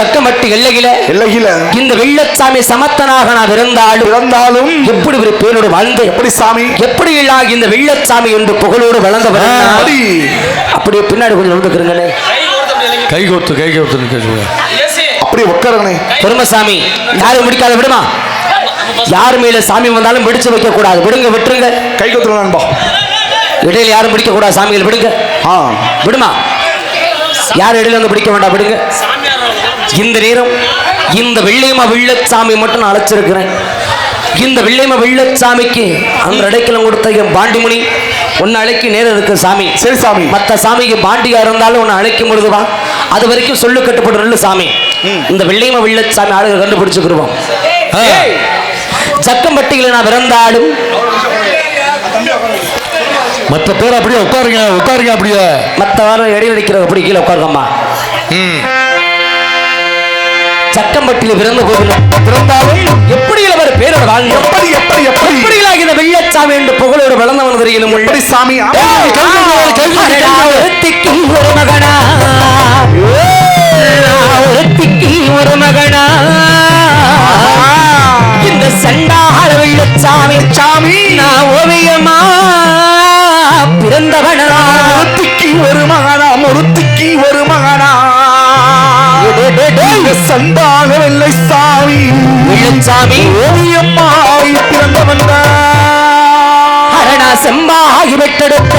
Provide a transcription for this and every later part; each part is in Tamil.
சக்கமட்டி எல்லையில இந்த வெள்ளச்சாமி சமத்தனாக நான் இருந்தாலும் எப்படி ஒரு பேரோடு வாழ்ந்து எப்படி சாமி எப்படி இல்லாக இந்த வெள்ளச்சாமி என்று புகழோடு வளர்ந்தவர் அப்படியே பின்னாடி கொஞ்சம் வந்துக்கிறீங்களே கை கோர்த்து அப்படியே உட்காருங்க பொறுமசாமி யாரும் முடிக்காத விடுமா யார் மேல சாமி வந்தாலும் பிடிச்சு வைக்க கூடாது விடுங்க விட்டுருங்க கை கோர்த்து இடையில யாரும் பிடிக்க கூடாது சாமிகள் விடுங்க விடுமா யார் இடையில வந்து பிடிக்க வேண்டாம் விடுங்க இந்த நேரம் இந்த வெள்ளையம்மா வெள்ளச்சாமி மட்டும் நான் அழைச்சிருக்கிறேன் இந்த வெள்ளையம்மா வெள்ளச்சாமிக்கு அந்த இடைக்கலம் கொடுத்த என் பாண்டிமுனி ஒன்னு அழைக்க நேரம் இருக்கு சாமி சரி சாமி மற்ற சாமிக்கு பாண்டியா இருந்தாலும் ஒன்னு அழைக்கும் பொழுதுவா அது வரைக்கும் சொல்லு கட்டுப்பட்டு சாமி இந்த வெள்ளையம்மா வெள்ளச்சாமி ஆளுகள் கண்டுபிடிச்சுக்கிடுவோம் ஜக்கம்பட்டியில் நான் பிறந்தாலும் மற்ற பேர் அப்படியே உட்காருங்க அப்படியே மற்ற வாரம் இடையில அடிக்கிற அப்படி கீழே உட்காருங்கம்மா சக்கம்பட்டியில் பிறந்த பிறந்தாலும் எப்படி அவர் பேரோட வாழ்ந்து எப்படி இந்த வெள்ளச்சாமி என்று புகழோடு வளர்ந்தவன் தெரியும் எப்படி சாமி ஒரு மகனா ஒரு மகனா இந்த சண்டாள வெள்ளச்சாமி சாமி நான் ஓவியமா பிறந்தவனா ஒரு மகனா ஒரு மகனா சண்டாள வெள்ளை சாமி வெள்ளச்சாமி ஓவியம்மாய் பிறந்தவன் அரணா செம்பாகி வெட்டெடுத்த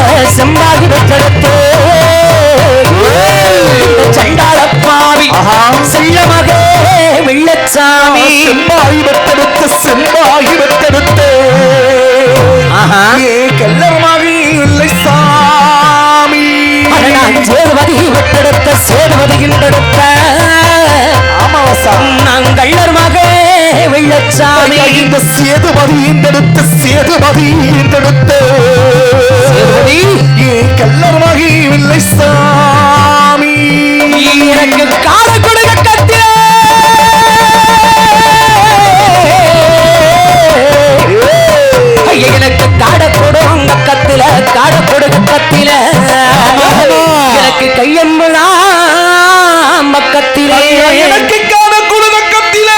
சண்டாளப்பாவி செல்லமகே வெள்ளச்சாமி செம்பாகி வெட்டெடுத்த கல்லமாகி வெள்ளை சாமி சேதுபதி வெட்டெடுத்த சேதுபதிகின்றெடுத்த நான் கள்ளர் மகே வெள்ளச்சாமி இந்த சேதுபதி கள்ளர் மகி வெள்ளை சாமி எனக்கு கால கொடுக்க கத்திர எனக்கு காட கொடுங்க கத்தில காட கொடுக்க கத்தில எனக்கு கையன்புனா மக்கத்திலே எனக்கு காட கொடுக்க கத்தில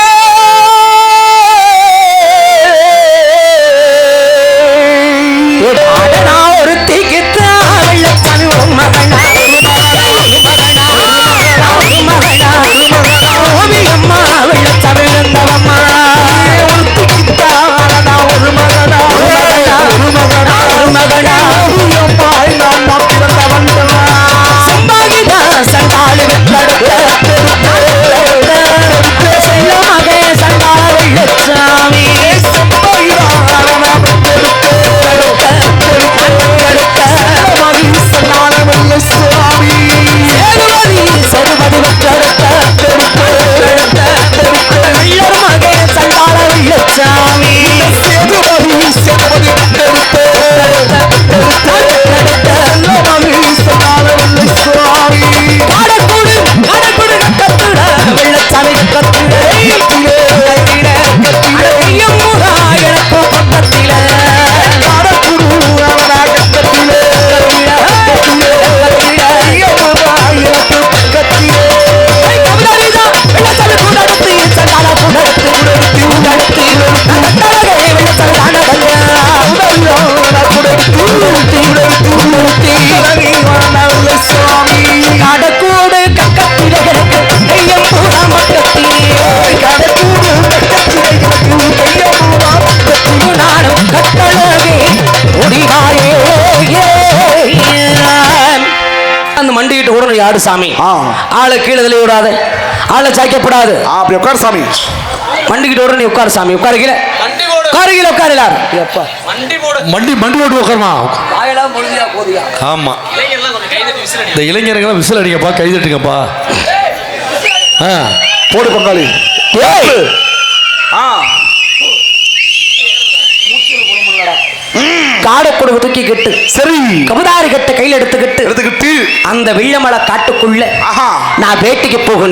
ஒரு தீக்கித்த வெள்ளச்சாமி மகனா ஓவியம்மா வெள்ளச்சாமி இருந்தவம்மா ஒரு மகனா சம்பாகிதா சண்டாளி சண்டாள வெள்ளச்சாமி யாடு சாமி ஆளை கீழே தள்ளி விடாத ஆளை சாய்க்கப்படாது அப்படி உட்கார் சாமி மண்டிக்கிட்ட விட நீ உட்கார் சாமி உட்காரு கீழே கீழே உட்காரு மண்டி போட்டு உட்காருமா ஆமா இந்த இளைஞர்கள் விசில் அடிங்கப்பா கை தட்டுங்கப்பா போடு பங்காளி கால காடக்கொடுகு தூக்கிக்கிட்டு சரி கபதாரி கட்ட கையில் எடுத்துக்கிட்டு அந்த வெள்ளமலை காட்டுக்குள்ள நான் வேட்டைக்கு போகும்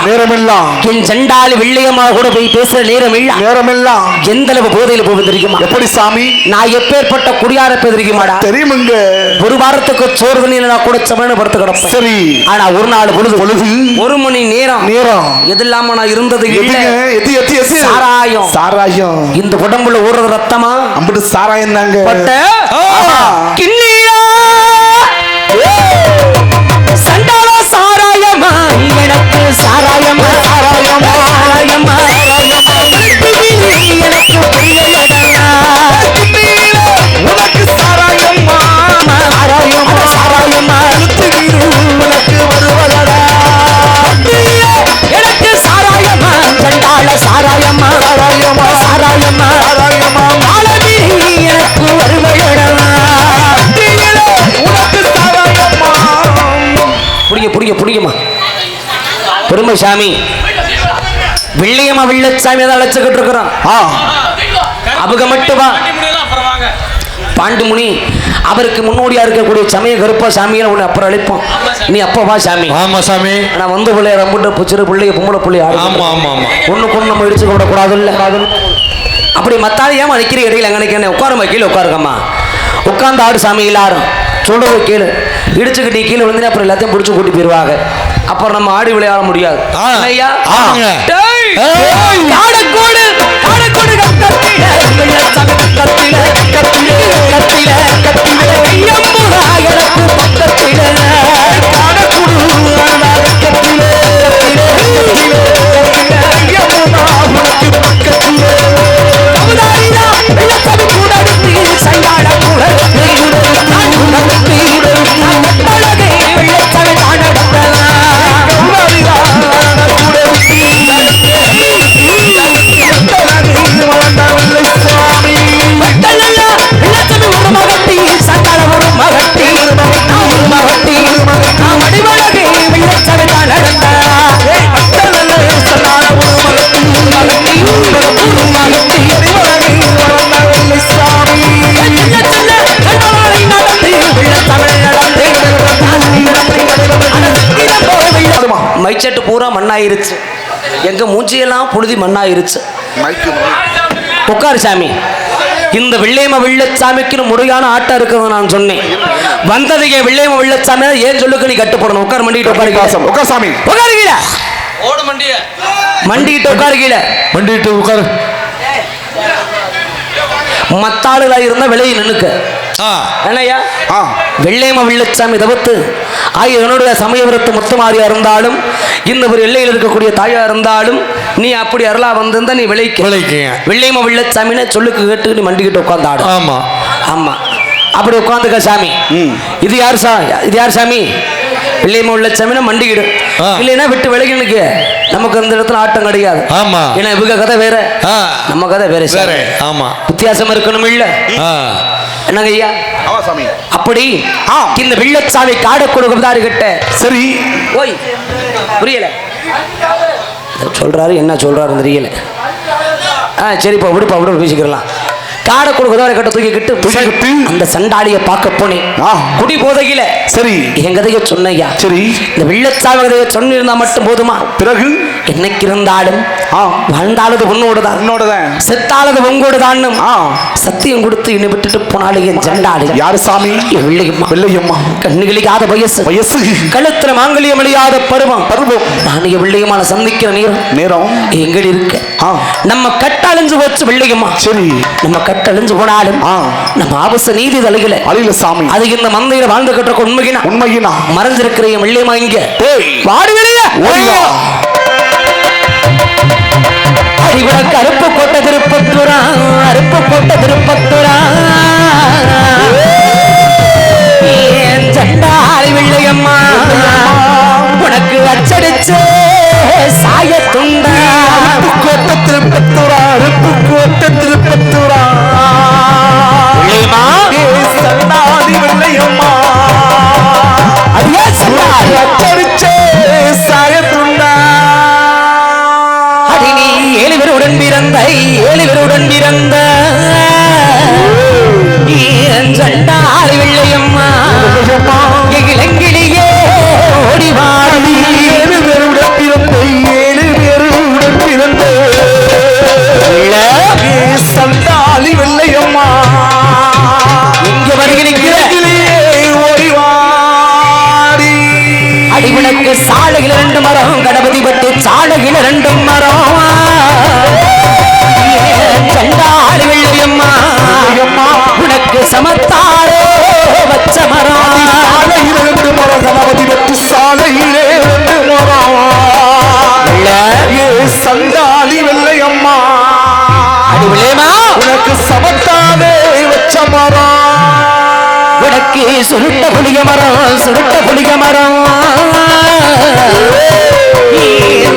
நேரமெல்லாம் என் சண்டாளி வெள்ளையம்மா கூட போய் பேசுற நேரமெல்லாம் எந்த அளவு போதையில போகும் தெரியுமா? எப்படி சாமி? நான் எப்பேற்பட்ட குடியார தெரியுமாடா? தெரியுமுங்க. ஒரு வாரத்துக்கு சோறு தண்ணி நான் கூட சமையல் படுத்து கிடப்பேன். சரி. ஆனா ஒரு நாள் பொழுது 1 மணி நேரம் எது இல்லாம நான் இருந்தது சாராயம். இந்த உடம்புல ஊறது ரத்தமா அம்பிட்டு சாராயம் தாங்க. கிண்ணீரா சண்டாளா சாராயமா எனக்கு சாராயமா சாராயமா சாராயமா எனக்கு பிரியடா உனக்கு சாராயமா சாராயமா சாராயமா உனக்கு வருவதடா எனக்கு சாராயமா சண்டாள சாராயமா சாராயமா சாராயமா சாராயமா மாலதி எனக்கு வருவதடா உனக்கு சாராயமா புடிங்கம்மா பெருமை சாமி வெள்ளையம்மா வெள்ளச்சாமி தான் அழைச்சுக்கிட்டு இருக்கிறோம். அவங்க மட்டும் பாண்டுமுனி அவருக்கு முன்னோடியா இருக்கக்கூடிய சமய கருப்பா சாமியை உன்னை அப்புறம் அழைப்போம். நீ அப்பா வா சாமி. ஆமா சாமி. நான் வந்து பிள்ளைய ரம்பிட்டு புச்சிரு பிள்ளைய பொம்பளை பிள்ளைய ஒண்ணுக்கு நம்ம இடிச்சு விட கூடாது இல்ல. அப்படி மத்தாலும் ஏமா நிக்கிற இடையில எங்க நிக்கிறேன்? உட்காருமா, கீழே உட்காருங்கம்மா. உட்கார்ந்து ஆடு சாமி எல்லாரும் சொல்றது கேளு. இடிச்சுக்கிட்டு நீ கீழே விழுந்து அப்புறம் எல்லாத்தையும் பிடிச்சு கூட்டி போயிருவாங்க. அப்புறம் நம்ம ஆடி விளையாட முடியாது. மைச்சட்டு பூரா மண்ணாயிருச்சு. எங்க மூஞ்சியெல்லாம் புழுதி மண்ணாயிருச்சு. உட்காரு சாமி. இந்த வெள்ளையம்மா வெள்ளச்சாமிக்கு முறையான ஆட்டம் இருக்கிறது நான் சொன்னேன். வந்தது என் வெள்ளையம்மா வெள்ளச்சாமி ஏன் சொல்லுக்கு நீ கட்டுப்படணும். உட்கார் மண்டிட்டு உட்காரு. உட்கார் சாமி. உட்காரு கீழே. ஓடு மண்டிய. மண்டிட்டு உட்காரு கீழே. மண்டிட்டு உட்காரு. மத்தாளுகளா இருந்தா விலையை நின்னுக்க. வெள்ளையம்மா வெள்ளச்சாமி தவிர்த்து என்னுடைய சமயபுரத்து முத்துமாரியா இருந்தாலும் இந்த ஒரு எல்லையில் இருக்கக்கூடிய தாயா இருந்தாலும் நீ அப்படி அருளா வந்திருந்தா நீ விளைக்க. வெள்ளையம்மா வெள்ளச்சாமின்னு சொல்லுக்கு கேட்டு நீ மண்டிக்கிட்டு உட்காந்து ஆடு. ஆமா ஆமா அப்படி உட்காந்துக்க சாமி. இது யார் சாமி? வெள்ளையம்மா வெள்ளச்சாமின்னா மண்டிக்கிடு. இல்லைன்னா விட்டு விலகினுக்கு நமக்கு அந்த இடத்துல ஆட்டம் கிடையாது. ஆமா. ஏன்னா இவங்க கதை வேற, நம்ம கதை வேற. ஆமா, வித்தியாசம் இருக்கணும் இல்ல? என்னங்க ஐயா? அப்படி இந்த வெள்ளச்சாமி காடை கொடுக்கதாரு கிட்ட. சரி. ஓய் புரியல சொல்றாரு, என்ன சொல்றாரு தெரியல. சரிப்பா விடுப்பா விடு பேசிக்கலாம். காடை கொடுக்கதாரு கிட்ட தூக்கிக்கிட்டு அந்த சண்டாளிய பார்க்க போனேன். குடி போதையில. சரி. என் கதைய சொன்னையா? சரி. இந்த வெள்ளச்சாமி கதைய சொன்னிருந்தா மட்டும் போதுமா? பிறகு என்னைக்கு இருந்தாலும் வாழ்ந்தாலது உன்னோடுதான், செத்தாலது உங்களோடுதான் சத்தியம் கொடுத்து என்னை விட்டுட்டு போனாலே என் சண்டாளி. யாரு சாமி? வெள்ளையம்மா. கண்ணுகளிக்காத வயசு கழுத்துல மாங்கல்யம் அழியாத பருவம். நான் வெள்ளையம்மான சந்திக்கிற நேரம் எங்கடி இருக்க? நம்ம கட்டழிஞ்சு போச்சு வெள்ளையம்மா. சரி. நம்ம கட்டழிஞ்சு போனாலும் நம்ம ஆபச நீதி தலையில சாமி. அது இந்த மந்தையில வாழ்ந்து கட்டுற உண்மையினா மறைஞ்சிருக்கிற என் வெள்ளையம்மா இங்க வாடு வெளியே. அறிவுக்கு அருப்பு போட்ட திருப்பத்துரா, அருப்பு போட்ட திருப்பத்துரா. என் சண்டாளி வெள்ளையம்மா உனக்கு அச்சடிச்சு சாயத்துண்டா. கோட்ட திருப்பத்துரா, அருப்பு கோட்ட திருப்பத்துரா. சண்டாளி வெள்ளையம்மா அதே சண்டாளி அச்சடிச்சு சாயத்துண்டா. ஏழுவருடன் பிறந்த சுருட்ட புளிய மரம் சுருட்ட புளிய மரம்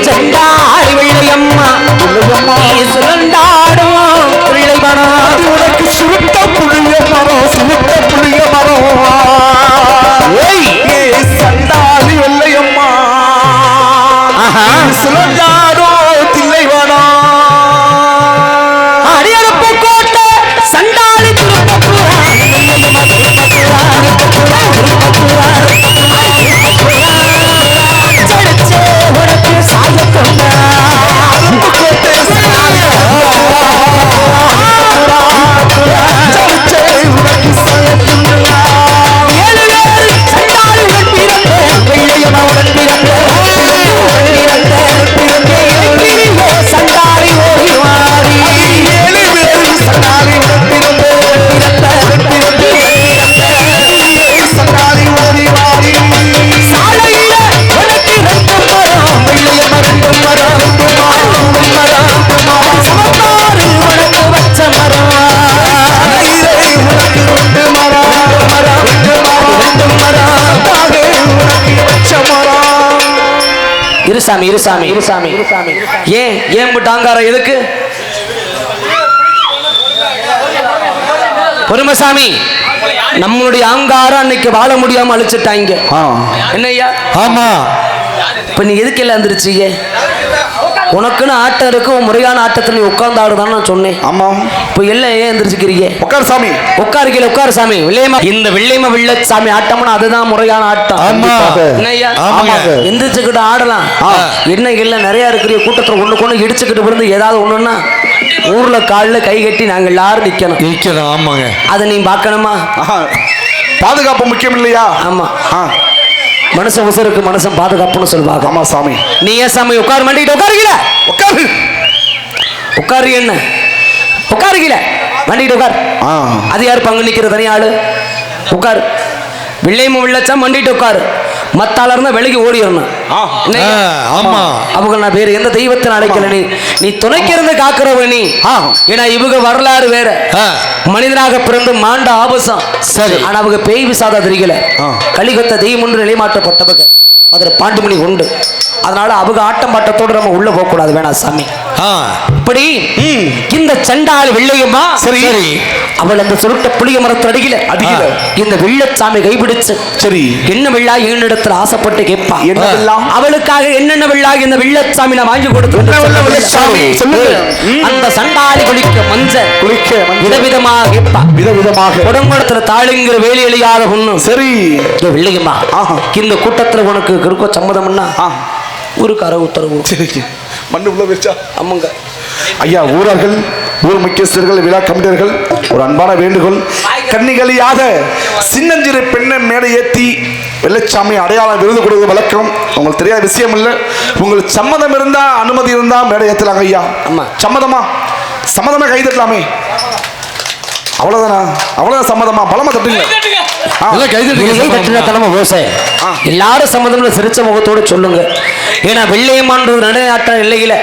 செண்டாடி வெள்ளையம்மா சுரண்டாடும் பிள்ளை மரம் உனக்கு சுருட்ட புளிய மரம் சுருட்ட புளிய மரம் சண்டாளி வெள்ளையம்மா சுரண்டாடோ தில்லை மரம் அடியரப்பு கோட்டை சண்டாளி உனக்கு சாயத்தொண்ட இருசாமி இருசாமி இருசாமி இருசாமி ஏன் டாங்கார எதுக்கு பொறுமசாமி நம்மளுடைய ஆங்காரம் அன்னைக்கு வாழ முடியாம அழிச்சிட்டாங்க என்னய்யா ஆமா இப்ப நீ எதுக்கு எல்லாம் வந்துருச்சீங்க உனக்குன்னு ஆட்டம் இருக்கு முறையான ஆட்டத்தில் நீ உட்கார்ந்து ஆடுதான்னு நான் சொன்னேன் ஆமா இப்ப எல்லாம் ஏன் எந்திரிச்சுக்கிறீங்க உட்கார் சாமி உட்காருக்கீங்க உட்காரு சாமி வெள்ளையம்மா இந்த வெள்ளையம்மா வெள்ள சாமி ஆட்டம்னா அதுதான் முறையான ஆட்டம் ஆமா என்னய்யா ஆமாங்க எந்திரிச்சுக்கிட்டு ஆடலாம் என்ன எல்லாம் நிறைய இருக்கிற கூட்டத்துல ஒண்ணுக்கு இடிச்சுக்கிட்டு விழுந்து ஏதாவது ஒண்ணுன்னா ஊர்ல காலில கை கட்டி நாங்க எல்லாரும் நிக்கணும் ஆமாங்க அதை நீ பார்க்கணுமா பாதுகாப்பு முக்கியம் இல்லையா ஆமா மனுஷன் உசருக்கு மனுஷன் பாதுகாப்புன்னு சொல்லுவாங்க ஆமா சாமி நீ ஏன் சாமி உட்காரு மாட்டிக்கிட்டு உட்காருக்கீல உட்காரு உட்காரு என்ன உட்காருக்கீல மாட்டிக்கிட்டு உட்கார் அது யாரு பங்கு நிக்கிற தனி ஆளு உட்காரு வெள்ளையம்மா வெள்ளச்சா மண்டிட்டு உட்காரு மத்தால இருந்தா வெளிக்கு ஓடிடணும் ஆமா அவங்க நான் வேற எந்த தெய்வத்தின் அழைக்கல நீ துணைக்கு இருந்து காக்குறவ நீ ஏன்னா இவங்க வரலாறு வேற மனிதனாக பிறந்து மாண்ட ஆபசம் சரி ஆனா அவங்க பேய் விசாத தெரியல கலிகத்த தெய்வம் ஒன்று நிலைமாற்றப்பட்டவங்க அதில் பாண்டுமணி உண்டு அதனால அவங்க ஆட்டம் பாட்டத்தோடு நம்ம உள்ள போக கூடாது வேணா சாமி இப்படி இந்த சண்டாளி வெள்ளையம்மா சரி அவள் அந்த சுருட்ட புளிய மரத்தில் அடிக்கல இந்த வெள்ளச்சாமி கைபிடிச்சு சரி என்ன வெள்ளா என்னிடத்துல ஆசைப்பட்டு கேட்பா என்னவெல்லாம் அவளுக்காக என்னென்ன வெள்ளா இந்த வெள்ளச்சாமி நான் வாங்கி கொடுத்து அந்த சண்டாளி குளிக்க மஞ்சள் விதவிதமாக கேட்பா விதவிதமாக உடம்புடத்துல தாளுங்கிற வேலி எளியாக ஒண்ணும் சரி வெள்ளையம்மா இந்த கூட்டத்துல உனக்கு இருக்க சம்மதம்னா ஒரு கர உத்தரவு மண்ணு உள்ள வச்சா ஆமாங்க ஐயா ஊரர்கள் ஊர் முக்கியஸ்தர்கள் விழா கமிட்டர்கள் ஒரு அன்பான வேண்டுகோள் கன்னிகளியாக சின்னஞ்சிறு பெண்ணை மேடை ஏற்றி வெள்ளச்சாமி அடையாளம் விருது கொடுவது வழக்கம் உங்களுக்கு தெரியாத விஷயம் இல்லை உங்களுக்கு சம்மதம் இருந்தா அனுமதி இருந்தா மேடை ஏற்றலாங்க ஐயா ஆமா சம்மதமா கை தட்டலாமே அவ்வளவுதான் சம்மதமா பலமா தட்டுங்க எல்லாரும் சம்மதம்ல சிரிச்ச முகத்தோடு சொல்லுங்க ஏன்னா வெள்ளையம்மான்றது நடைநாட்டம் இல்லையில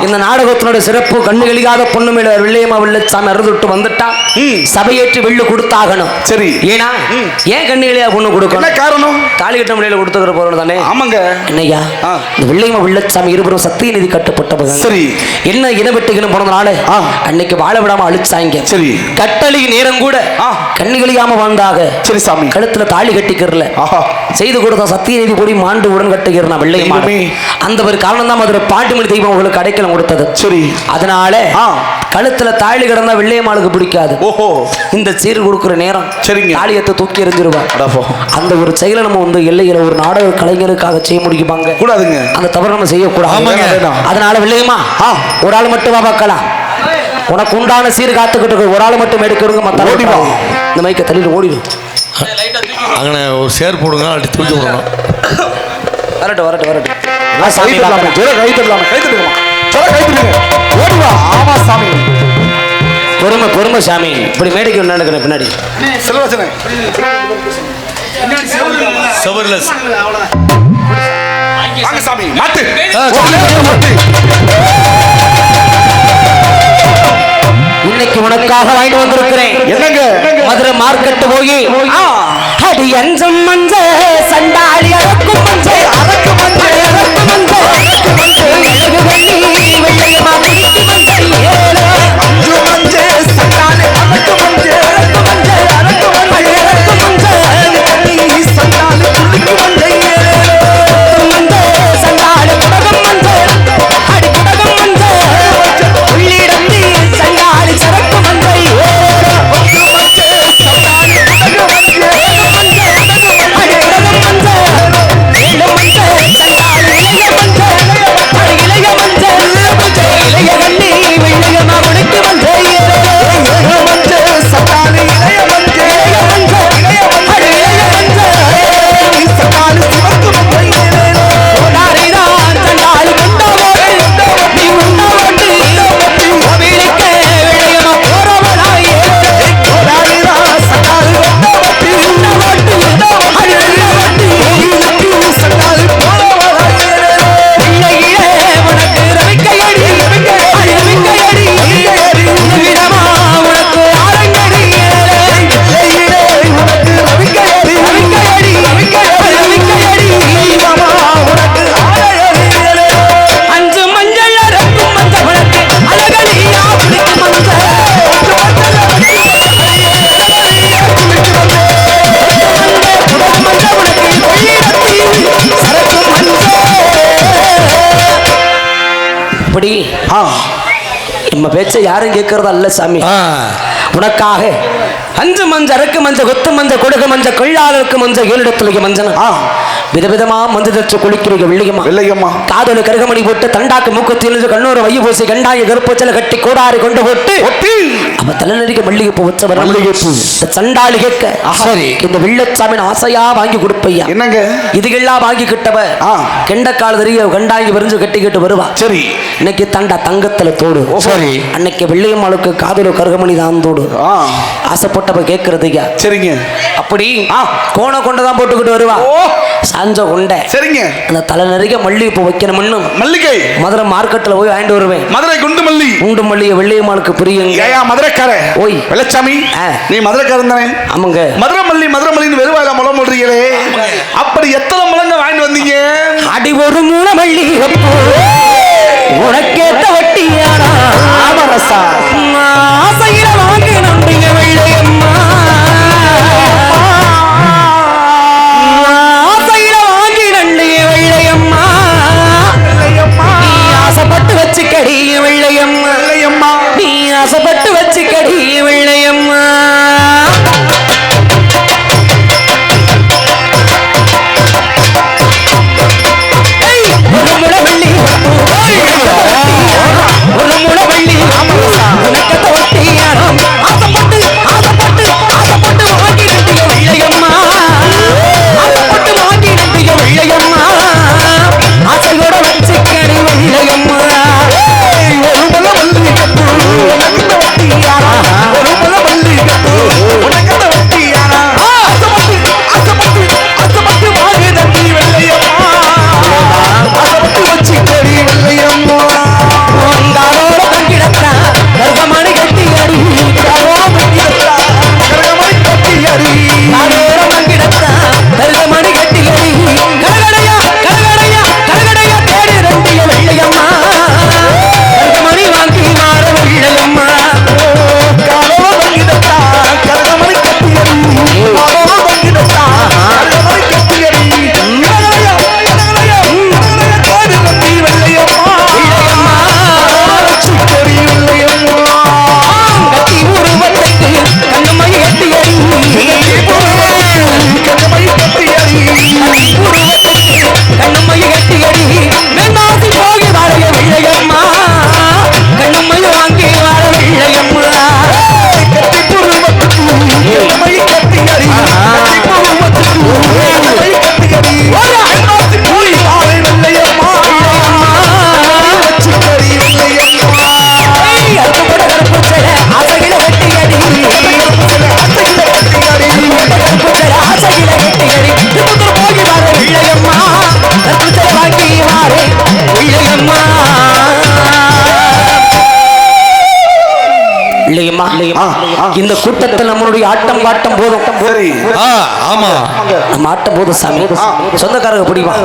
இந்த நாடகத்தினுடைய சிறப்பு கண்ணுகளிக்காத பொண்ணு மேல வெள்ளையம்மா வெள்ளச்சாமி அறுதுட்டு வந்துட்டா சபையேற்றி வெள்ளு கொடுத்தாகணும் சரி ஏன்னா ஏன் கண்ணுகளியா பொண்ணு கொடுக்கணும் காரணம் தாலி கட்ட முறையில கொடுத்துக்கிற போறோம் தானே ஆமாங்க என்னையா இந்த வெள்ளையம்மா வெள்ளச்சாமி இருவரும் சத்திய நிதி கட்டப்பட்டவங்க சரி என்ன இனவெட்டுக்குன்னு போனதுனால அன்னைக்கு வாழ விடாம அழிச்சாங்க சரி கட்டளை நேரம் கூட கண்ணிகளியாம வாழ்ந்தாக சரி சாமி கழுத்துல தாலி கட்டிக்கிறல செய்து கொடுத்த சத்திய நீதி கூடி மாண்டு உடன் கட்டுகிறனா வெள்ளையம்மா அந்த ஒரு காரணம் தான் மதுரை பாண்டுமணி தெய்வம் உங்களுக்கு அடைக்கலம் கொடுத்தது சரி அதனால கழுத்துல தாலி கிடந்தா வெள்ளையம்மாளுக்கு பிடிக்காது ஓஹோ இந்த சீர் கொடுக்குற நேரம் சரிங்க தாலியத்தை தூக்கி எறிஞ்சிருவா அந்த ஒரு செயலை நம்ம வந்து எல்லையில ஒரு நாடக கலைஞருக்காக செய்ய முடியுமாங்க கூடாதுங்க அந்த தவறு நம்ம செய்யக்கூடாது அதனால வெள்ளையம்மா ஒரு ஆள் மட்டும் பார்க்கலாம் உனக்கு உண்டான சீர் காத்துக்கிட்டு ஒரு ஆள் மட்டும் எடுக்கிறவங்க மத்த இந்த மைக்க தள்ளிட்டு ஓடிடும் அங்கே ஒரு சேர் போடுங்க அப்படி தூக்கி விடணும் வரட்டும் பொறுமை சாமி இப்படி மேடைக்கு நடக்கிறேன் பின்னாடி இன்னைக்கு உனக்காக வாங்கிட்டு வந்திருக்கிறேன் என்னங்க மதுரை மார்க்கெட் போய் அடி அஞ்சம் மஞ்ச சண்டாளி அரக்கும் மஞ்ச அரக்கு மஞ்ச அரக்கு மஞ்ச அரக்கு மஞ்ச அழகு வெள்ளி வெள்ளையமா குடிக்கு மஞ்சள் ஏழு அஞ்சு மஞ்ச சண்டாளி அரக்கு மஞ்ச அரக்கு மஞ்ச அரக்கு மஞ்ச அரக்கு மஞ்ச கண்ணி சண்டாளி குடிக்கு மஞ்ச மஞ்ச சண்டாளி குடகம் மஞ்ச அடி குடகம் மஞ்ச உள்ளிடத்தி சண்டாளி சரக்கு மஞ்ச அஞ்சு மஞ்ச சண்டாளி அரக்கு மஞ்ச அடி குடகம் மஞ்ச ஏழு மஞ்ச சண்டாளி இளைய மஞ்ச அடி இளைய மஞ்ச இளைய கண்ணி வெள்ளையமா குடிக்கு மஞ்ச ஏழு மஞ்ச சண்டாளி இளைய மஞ்ச இளைய மஞ்ச அடி இளைய மஞ்ச சண்டாளி சிவக்கு மஞ்ச கோடாரிதான் சண்டாளி கொண்டவோடு நீ உண்டவோடு கோவிலுக்கு வெள்ளையமா போறவளாயே கோடாரிரா சண்டாளி வந்தவட்டி உண்டவோடு அடி உண்டவோடு சண்டாளி போலவளாயே பிள்ளையிலே உனக்கு ரவிக்கையடி அடி ரவிக்கையடி விதமா உனக்கு ஆரங்கடி கையிலே உனக்கு ரவிக்கையடி ரவிக்கையடி ரவிக்கையடி உனக்கு ஆடையடிகளே அஞ்சு மஞ்சள் அரக்கும் மஞ்ச உனக்கு அழகடியா பிடிக்கும் மஞ்ச மஞ்ச உனக்கு கொள்ளிடத்தி சரக்கு மஞ்ச இப்படி நம்ம பேச்ச யாரும் கேட்கறதா இல்ல சாமி ஆ உனக்காக அஞ்சு மஞ்ச அரக்கு மஞ்ச கொத்து மஞ்ச கொடுக மஞ்ச கொள்ளாளருக்கு மஞ்ச ஏழிடத்துலக மஞ்சள் விதவிதமா மஞ்சள் தச்சு குளிக்கிறீங்க வெள்ளியம்மா வெள்ளையம்மா காதல கருகமணி போட்டு தண்டாக்கு மூக்கத்தில் கண்ணூர் வைய பூசி கண்டாய கருப்பச்சல கட்டி கோடாரி கொண்டு போட்டு ஒட்டி அவ தலைநறிக்க மல்லிகை பூ வச்சவர் மல்லிகைப்பூ. இந்த சண்டாளி கேட்க சரி. இந்த வெள்ளச்சாமின் ஆசையா வாங்கி கொடுப்பையா என்னங்க இதுகெல்லாம் வாங்கி கிட்டவ ஆ. கெண்டக்கால் தெரிய கண்டாங்கி விரிஞ்சு கட்டிக்கிட்டு வருவா சரி இன்னைக்கு தண்டா தங்கத்துல தோடு சரி. அன்னைக்கு வெள்ளையம்மாளுக்கு காதல கருகமணி தான் தோடு ஆ ஆசைப்பட்டவ கேட்கறதுயா சரிங்க அப்படி கோணம் கொண்டதான் போட்டுக்கிட்டு வருவா ஓ சாஞ்ச கொண்ட சரிங்க அந்த தலை நிறைய மல்லிகை பூ வைக்கணும்னு மல்லிகை மதுரை மார்க்கெட்ல போய் வாங்கிட்டு வருவேன் மதுரை குண்டு மல்லி உண்டு மல்லிகை வெள்ளையம்மாளுக்கு பிரியுங்க ஏயா மதுரைக்கார ஓய். வெள்ளச்சாமி ஆ. நீ மதுரைக்காரன் தானே ஆமாங்க மதுரை மல்லின்னு வெறுவாயில முளம் போடுறீங்களே அப்படி எத்தனை முழங்க வாங்கிட்டு வந்தீங்க அடி ஒரு மூண மல்லிகை பூ உனக்கேத்த வட்டியானா ஆமரசா ஆசையில வாங்கி நம்பிங்க வெள்ளையம்மா ஆசையில வாங்கி நண்டிய வெள்ளையம்மா நீ ஆசைப்பட்டு வச்சுக்கடி வெள்ளையம்மா வெள்ளையம்மா நீ ஆசைப்பட்டு வச்சுக்கடி வெள்ளையம்மா இந்த கூட்டத்தில் நம்மளுடைய ஆட்டம் காட்டும் போதும் சரி ஆமா நம்ம ஆட்டம் போதும் சாமி சொந்தக்காரங்க பிடிக்கும்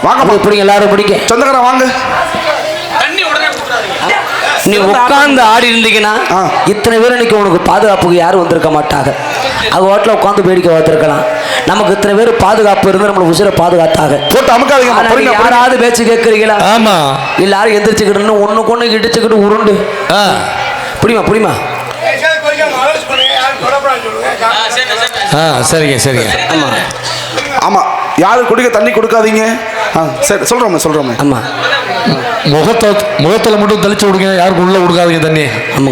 வாங்க பிடிக்கும் எல்லாரும் பிடிக்கும் சொந்தக்காரன் வாங்க நீ உட்கார்ந்து ஆடி இருந்தீங்கன்னா இத்தனை பேர் இன்னைக்கு உனக்கு பாதுகாப்புக்கு யாரும் வந்திருக்க மாட்டாங்க அது ஹோட்டல உட்காந்து வேடிக்கை பார்த்துருக்கலாம் நமக்கு இத்தனை பேர் பாதுகாப்பு இருந்து நம்மளை உசிரை பாதுகாத்தாங்க போட்டு அமுக்காதீங்க யாராவது பேச்சு கேட்கறீங்களா ஆமா எல்லாரும் எந்திரிச்சுக்கிட்டு ஒண்ணுக்கு ஒண்ணு இடிச்சுக்கிட்டு உருண்டு புடிமா சரிங்க சரிங்க ஆமா ஆமா யாரு குடிக்க தண்ணி கொடுக்காதீங்க சரி சொல்றோமே ஆமா முகத்துல மட்டும் தெளிச்சு விடுங்க யாருக்கும் உள்ள கொடுக்காதீங்க தண்ணி ஆமா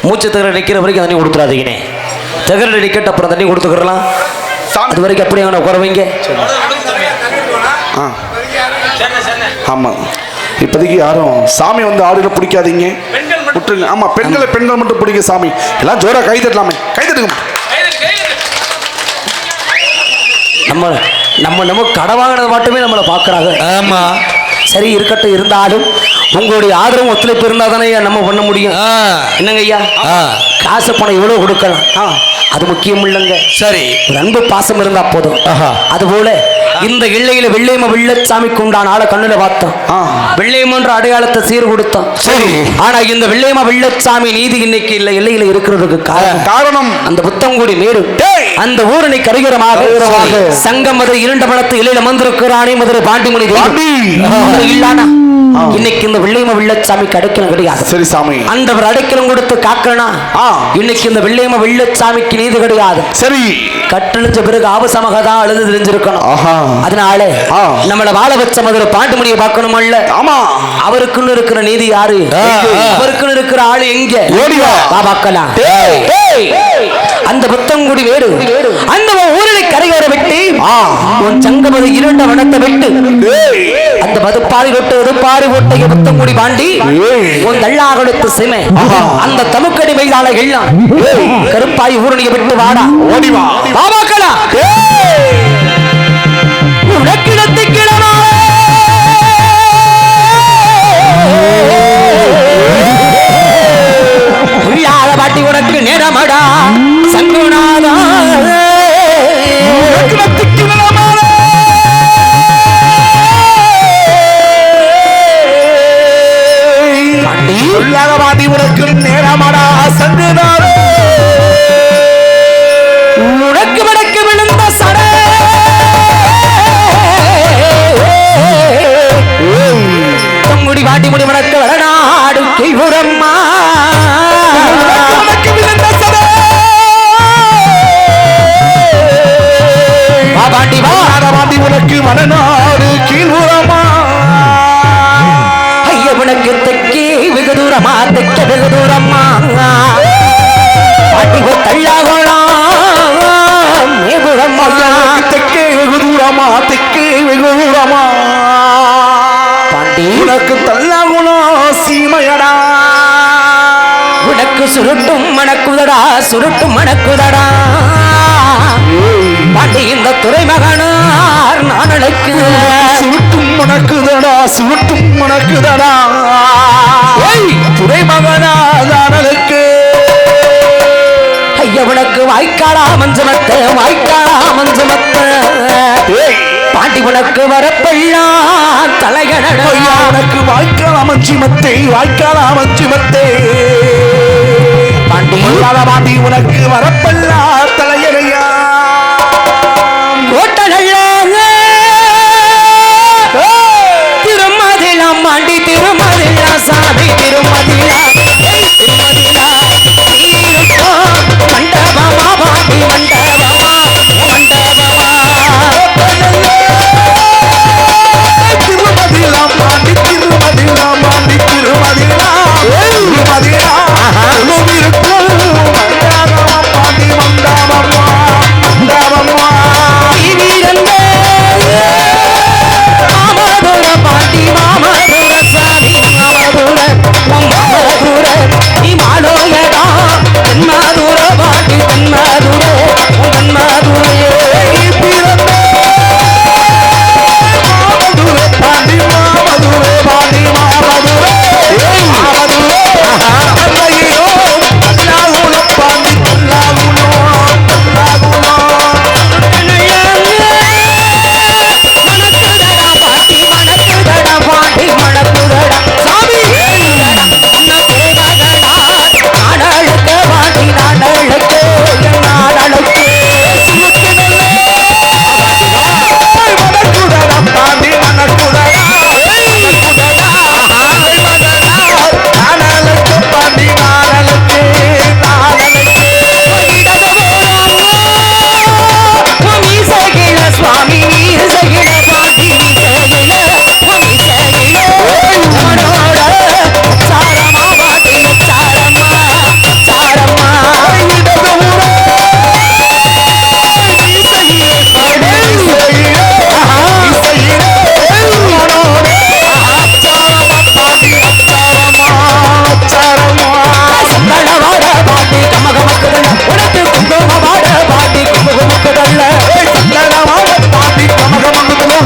மூச்சு தகர நிக்கிற வரைக்கும் தண்ணி கொடுத்துறாதீங்கண்ணே தகர நிக்கட்டு அப்புறம் தண்ணி கொடுத்துக்கிறலாம் அது வரைக்கும் அப்படியே அவனை குறவைங்க ஆமா இப்போதைக்கு யாரும் சாமி வந்து ஆடில பிடிக்காதீங்க விட்டுருங்க ஆமா பெண்கள் மட்டும் பிடிக்க சாமி எல்லாம் ஜோரா கை தட்டலாமே கை தட்டுங்க நம்ம கடை வாங்கினது மட்டுமே நம்மளை பார்க்குறாங்க ஆமா சரி இருக்கட்டும் இருந்தாலும் உங்களுடைய ஆதரவு ஒத்துழைப்பு இருந்தா தானே நம்ம பண்ண முடியும் என்னங்க ஐயா காசு பணம் எவ்வளவு கொடுக்கலாம் அது முக்கியம் இல்லைங்க சரி ஒரு அன்பு பாசம் இருந்தா போதும் அதுபோல இந்த எல்லையில வெள்ளையம்ம வெள்ளச்சாமிக்கு உண்டான ஆளை கண்ணுல பார்த்தோம் வெள்ளையம்மன்ற அடையாளத்தை சீர் கொடுத்தோம் சரி ஆனா இந்த வெள்ளையம்ம வெள்ளச்சாமி நீதி இன்னைக்கு இல்ல எல்லையில இருக்கிறதுக்கு காரணம் அந்த புத்தங்குடி மேரு அந்த ஊரணி கரிகரமாக சங்கம் மதுரை இரண்டு மனத்து இலையில மந்திருக்கிறானே மதுரை பாண்டிமணி இல்லானா இன்னைக்கு இந்த வெள்ளையம்ம வெள்ளச்சாமி அடைக்கலம் கிடையாது சரி சாமி அந்தவர் அடைக்கலம் கொடுத்து காக்கனா இன்னைக்கு இந்த வெள்ளையம்ம வெள்ளச்சாமிக்கு நீதி கிடையாது சரி கட்டழிஞ்ச பிறகு ஆபசமாக தான் அழுது தெரிஞ்சிருக்கணும் அதனால நம்மள வாழ வச்ச மதுரை பாண்டிமணியை பார்க்கணும் அல்ல ஆமா அவருக்குன்னு இருக்கிற நீதி யாரு அவருக்குன்னு இருக்கிற ஆளு எங்க பார்க்கலாம் அந்த புத்தங்குடி வேடு அந்த ஊரலை கரையோர விட்டு உன் சங்கமது இரண்ட வனத்தை விட்டு அந்த மதுப்பாரி விட்டு எதுப்பாரி ஓட்டைய புத்தங்குடி பாண்டி உன் தள்ளாகடுத்து சிமை அந்த தமுக்கடி மைதான எல்லாம் கருப்பாய் ஊரணியை விட்டு வாடா ஓடிவா பாபாக்களா உனக்கிடத்து கிழமா பாட்டி உனக்கு நேரமடா சங்குநாதா பாட்டி உனக்கு நேரமடா சங்குநாதா உனக்கு வடக்கு விழுந்த சட தொங்குடி பாட்டி முடி வடக்கு வடநாடு கைபுரம்மா உனக்கு மனநாடு கீழ்புறமா ஐய உனக்கு தெக்கே வெகு தூரமா தெக்க வெகு தூரமா பாட்டி தள்ளாகலாம் மேபுரம்மா தெக்கே வெகு தூரமா தெக்கே வெகு தூரமா பாண்டி உனக்கு தள்ளாகுணம் சீமையடா உனக்கு சுருட்டும் மணக்குதடா சுருட்டும் மணக்குதடா பாண்டி இந்த துறைமகனார் நான் அழைக்கு சுருட்டும் மணக்குதடா சுருட்டும் மணக்குதடா துறைமகனாதனுக்கு ஐயா உனக்கு வாய்க்காடா மஞ்சமத்த வாய்க்காடா மஞ்சமத்த பாண்டி உனக்கு வரப்பெல்லா தலைகடா உனக்கு வாய்க்கால் அமைச்சிமத்தே வாய்க்கால் அமைச்சிமத்தே பாண்டி பாண்டி உனக்கு வரப்பெல்லா தலையறையா திருமதிலாம் பாண்டி திருமதிலா சாமி திருமதிலா திருமதிலா மண்டபமா பாண்டி மண்டபமா மண்டபமா திருமதிலா பாண்டி திருமதிலா பாண்டி திருமதிலா திருமதிலா பாண்டி மண்டபமா மண்டபமா மாமதுர பாண்டி மாமதுர சாமி மாமதுர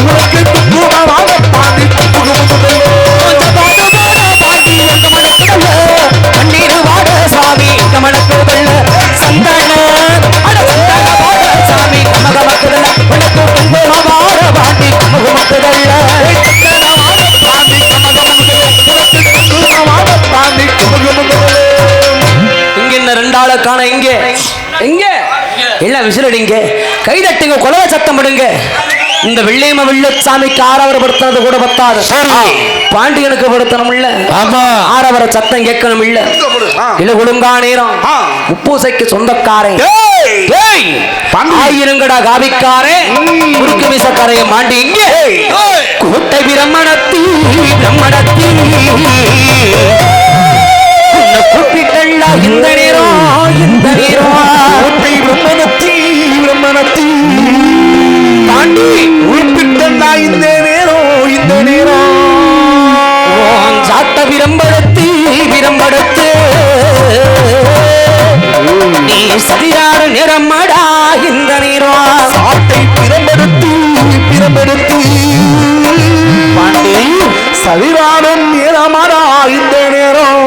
உனக்கு குங்குமமாக பாடி குங்குமங்களோ கொஞ்சம் பாடு பாட பாட்டி எங்க மனக்குள்ள கண்ணீர் வாட சாமி எங்க மனக்குள்ள சந்தன அட சந்தன வாட சாமி கமகமக்குள்ள உனக்கு குங்குமவாட பாட்டி கமகமக்குள்ள இங்க என்ன ரெண்டாள காண இங்க எங்க எல்லாம் விசிலடிங்க கைதட்டுங்க கொலவ சத்தம் விடுங்க இந்த வெள்ளையம வெள்ளச்சாமிக்கு ஆரவரப்படுத்தினது கூட பத்தாது பாண்டியனுக்கு படுத்தணும் இல்ல ஆமா ஆரவர சத்தம் கேட்கணும் இல்ல இல்ல ஒழுங்கா நேரம் உப்பூசைக்கு சொந்தக்காரன் ஆயிரங்கடா காவிக்காரே குறுக்கு மீசக்காரைய மாண்டி இங்க கோட்டை பிரம்மணத்தி பிரம்மணத்தி கூப்பிட்டல்ல இந்த நேரம் இந்த நேரம் கோட்டை பிரம்மணத்தி பிரம்மணத்தி பாண்டி உள்பிட்டா இந்த நேரம் இந்த நேரம் சாட்ட விரம்படுத்தி விரம்படுத்து நீ சரியான நிறமடா இந்த நேரம் சாட்டை பிரம்படுத்தி பிரம்படுத்தி பாண்டி சரிவானம் நேரமாடா இந்த நேரம்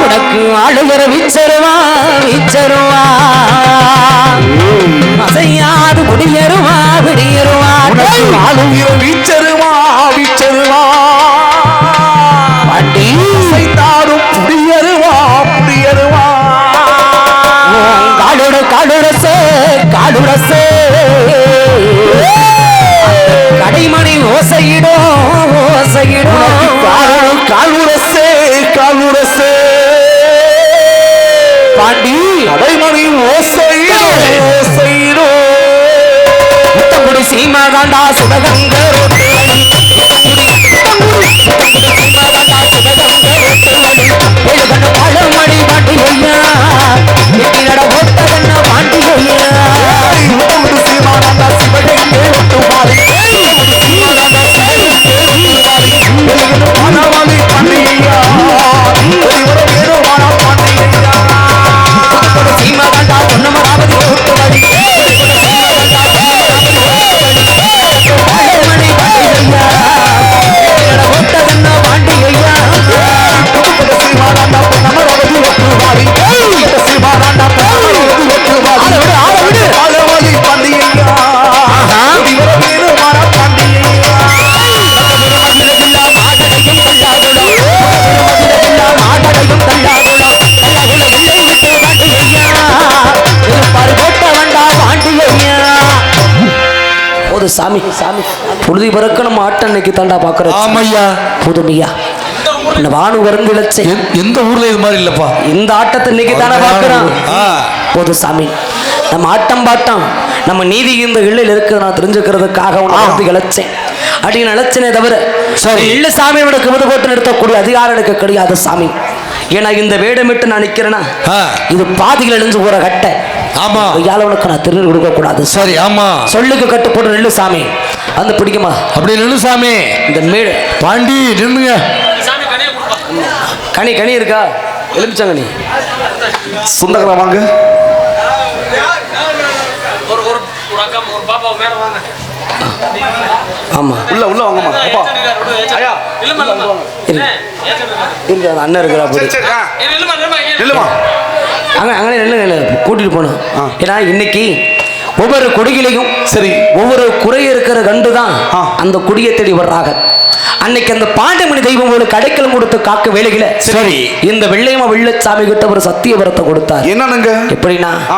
உனக்கு ஆளுகிற விச்சருவா விச்சருவா அசையாது குடியருவா விடியருவா ஆளுகிற வீச்சருவா வீச்சருவா பாண்டி சைத்தாடும் புடியருவா புடியருவா காலுட காலுடசே காலுடசே கடைமணி ஓசையிடும் ஓசையிடும் காலுரசே காலுரசே பாண்டி கடைமணி ஓசையிடோ ஓசையிடோ முத்தங்குடி சீமா தாண்டா சிவகங்க பாடமணி பாண்டி ஐயா எட்டி நட ஓட்ட கண்ண பாண்டி ஐயா சீமானந்தா சிவகங்கை ஒட்டு பாடி பாடவாளி பாண்டியா சீமா தாண்டா பொன்னமராவதி ஓட்டுவாடி பாடமணி பாண்டி ஐயா எட்டி நட ஓட்ட கண்ண பாண்டி ஐயா சீமானந்தா நமரவதி ஒட்டு பாடி சீமானந்தா நமரவதி ஒட்டு பாடி பாடவாளி பாண்டியா சாமி சாமி புழுதி பிறக்க நம்ம ஆட்டம் இன்னைக்கு தாண்டா பாக்குறோம் ஆமையா புதுமையா இந்த வானு வருந்து இழைச்ச எந்த ஊர்ல இது மாதிரி இல்லப்பா இந்த ஆட்டத்தை இன்னைக்கு தானே பாக்குறோம் ஆ. போது சாமி நம்ம ஆட்டம் பாட்டம் நம்ம நீதி இந்த இல்லையில் இருக்கிறத நான் தெரிஞ்சுக்கிறதுக்காக உன்னை வந்து இழைச்சேன் அப்படின்னு நினைச்சனே தவிர சரி. இல்ல சாமியோட குமுது போட்டு நிறுத்தக்கூடிய அதிகாரம் எனக்கு கிடையாது சாமி ஏன்னா இந்த வேடமிட்டு நான் நிக்கிறேன்னா ஆ. இது பாதிகள் எழுந்து போற கட்டை ஆமா ஐயாளவனுக்கு நான் திருநீர் கொடுக்க கூடாது சரி ஆமா சொல்லுக்கு கட்டு போட்டு நெல்லு சாமி வந்து பிடிக்குமா அப்படி நின்று சாமி இந்த மேடு பாண்டி நின்னுங்க கனி கனி இருக்கா எலுமிச்சங்கனி சொந்தங்களா வாங்க ஆமா உள்ள உள்ள வாங்கம்மா அப்பா ஐயா இருக்கு அந்த அண்ணன் இருக்கிறா சரி சரி நில்லுமா அங்கே அங்கே நின்று கூட்டிட்டு போகணும் ஏன்னா இன்னைக்கு ஒவ்வொரு கொடியிலையும் சரி ஒவ்வொரு குறை இருக்கிற கண்டு தான் ஆ. அந்த கொடியை தேடி வர்றாங்க அன்னைக்கு அந்த பாண்டமணி தெய்வம் ஒரு கடைக்கலம் கொடுத்து காக்க வேலையில சரி. இந்த வெள்ளையம்மா வெள்ளச்சாமி கிட்ட ஒரு சத்திய வரத்தை கொடுத்தார் என்னனுங்க எப்படின்னா ஆ.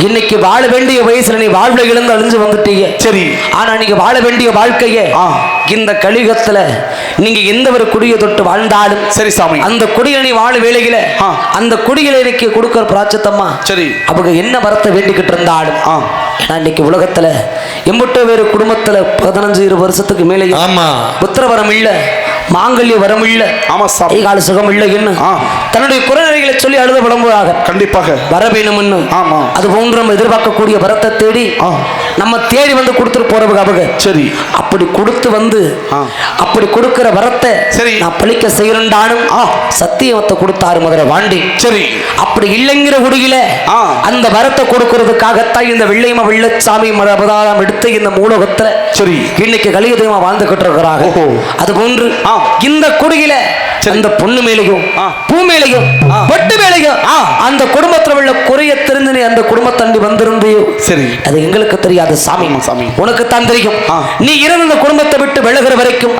இன்னைக்கு வாழ வேண்டிய வயசுல நீ வாழ்வை இழந்து அழிஞ்சு வந்துட்டீங்க சரி ஆனா நீங்க வாழ வேண்டிய வாழ்க்கைய ஆ. இந்த கலியுகத்துல நீங்க எந்த ஒரு குடியை தொட்டு வாழ்ந்தாலும் சரி சாமி அந்த குடியில நீ வாழ வேலையில ஆ. அந்த குடியில எனக்கு கொடுக்கிற பிராச்சத்தம்மா சரி அவங்க என்ன வரத்தை வேண்டிக்கிட்டு இருந்தாலும் ஆ. ஏன்னா இன்னைக்கு உலகத்துல எம்பட்ட வேறு குடும்பத்துல 15-20 வருஷத்துக்கு மேலே ஆமா புத்திர வரம் இல்ல மாங்கல்ய வரம் இல்ல ஆமா சாமி கால சுகம் இல்லை என்ன ஆ. தன்னுடைய குறைநிலைகள் பிள்ளைகளை சொல்லி அழுத புலம்புவாங்க. கண்டிப்பாக வர வேணும்னு. ஆமா. அது போன்று நம்ம எதிர்பார்க்கக்கூடிய வரத்தை தேடி நம்ம தேடி வந்து கொடுத்துட்டு போறவங்க அவங்க. சரி. அப்படி கொடுத்து வந்து அப்படி கொடுக்கிற வரத்தை சரி நான் பழிக்க செய்யறேன்டானும் சத்தியவத்தை கொடுத்தாரு மதுரை வாண்டி. சரி. அப்படி இல்லைங்கிற குடியில அந்த வரத்தை கொடுக்கறதுக்காகத்தான் இந்த வெள்ளையம்மா வெள்ளச்சாமி அவதாரம் எடுத்து இந்த மூலகத்துல சரி இன்னைக்கு கலியுகமா வாழ்ந்துகிட்டு இருக்கிறாங்க. அது போன்று இந்த குடியில அந்த பொண்ணு மேலையும் பூ மேலையும் பட்டு மேலையும் அந்த குடும்பத்துல உள்ள குறைய தெரிந்து அந்த குடும்பத்தண்டி வந்திருந்தியோ சரி அது எங்களுக்கு தெரியாது சாமி. சாமி உனக்கு தான் தெரியும். நீ இறந்த அந்த குடும்பத்தை விட்டு விலகிற வரைக்கும்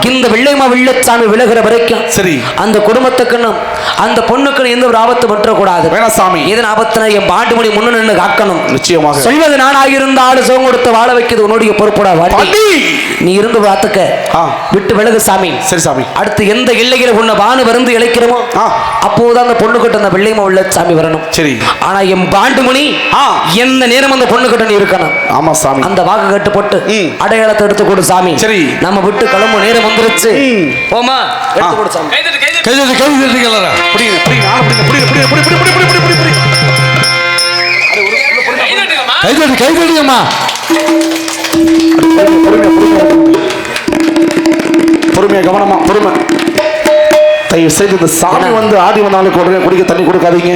இந்த வெள்ளையம்மா வெள்ளச்சாமி விலகிற வரைக்கும் சரி அந்த குடும்பத்துக்குன்னு அந்த பொண்ணுக்கு எந்த ஒரு ஆபத்து பற்றக்கூடாது. வேணாம் சாமி. இதன் ஆபத்தின என் பாண்டுமணி முன்ன நின்று காக்கணும். நிச்சயமாக சொல்வது நானாக இருந்தாலும் சோகம் கொடுத்து வாழ வைக்கிறது உன்னுடைய பொறுப்புடா. நீ இருந்து பார்த்துக்க விட்டு விலகு சாமி. சரி சாமி. அடுத்து எந்த எல்லையில உன்னை வானு வந்து இழைக்கிறோமோ அப்போதான் அந்த பொண்ணு கிட்ட அந்த வெள்ளையம்மா வெள்ளச்சாமி வரணும். சரி. ஆனா என் பாண்டுமணி எந்த நேரம் அந்த பொண்ணு கிட்ட நீ இருக்கணும். ஆமா சாமி. அந்த வாக்கு கட்டு போட்டு அடையாளத்தை எடுத்து கொடு சாமி. சரி. நம்ம விட்டு கிளம்பு நேரம் வந்துருச்சு. போமா எடுத்து கொடு சாமி. கை தட்டுங்களா? புரியுது புரியுது புரியுது புரியுது புரியுது புரியுது புரியுது புரியுது கை தட்டுங்கம்மா. பொறுமையா கவனமா பொறுமை. தயவு செய்து இந்த சாமி வந்து ஆடி வந்தாலும் உடனே குடிக்க தண்ணி கொடுக்காதீங்க.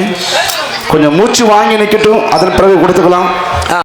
கொஞ்சம் மூச்சு வாங்கி நிக்கட்டும், அதன் பிறகு கொடுத்துக்கலாம்.